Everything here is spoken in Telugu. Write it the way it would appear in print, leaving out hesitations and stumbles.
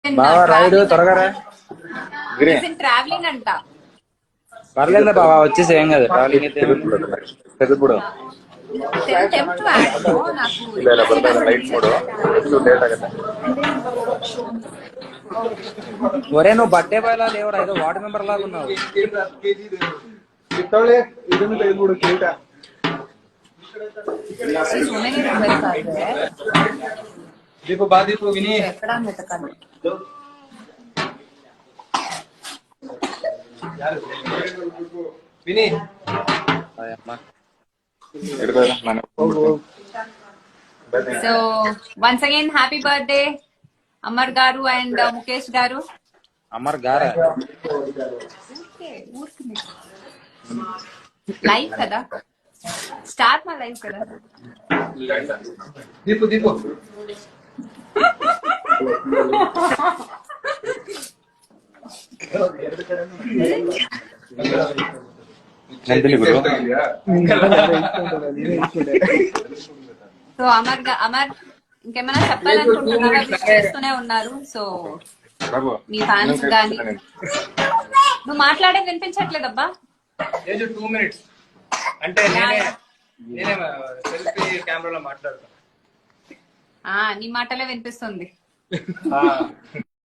బావా రైడ్ త్వరగా రా. ట్రావెలింగ్ అంట. పర్లేదా బావా, వచ్చేసి ఏం కదా ట్రావెలింగ్ అయితే. పెద్దప్పుడు ఒరే నువ్వు బర్త్డే బాయ్ లా లేవరా, ఏదో వార్డు మెంబర్ లాగా ఉన్నావు. దీపు బా దీపు విని విని so once again happy birthday Amar గారు అండ్ ముఖేష్ గారు. అమర్ గారా? లైవ్ కదా, స్టార్ట్ మా లైవ్ కదా. దీపు దీపు సో అమర్ ఇంకేమైనా చెప్పాలనుకుంటున్నారా? విష్ చేస్తూనే ఉన్నారు. సో మీ ఫ్యాన్స్ గాని నువ్వు మాట్లాడేది వినిపించట్లేదబ్బా. 2 minutes అంటే నేనే సెల్ఫీ కెమెరాలో మాట్లాడతాను. నీ మాటలే వినిపిస్తుంది.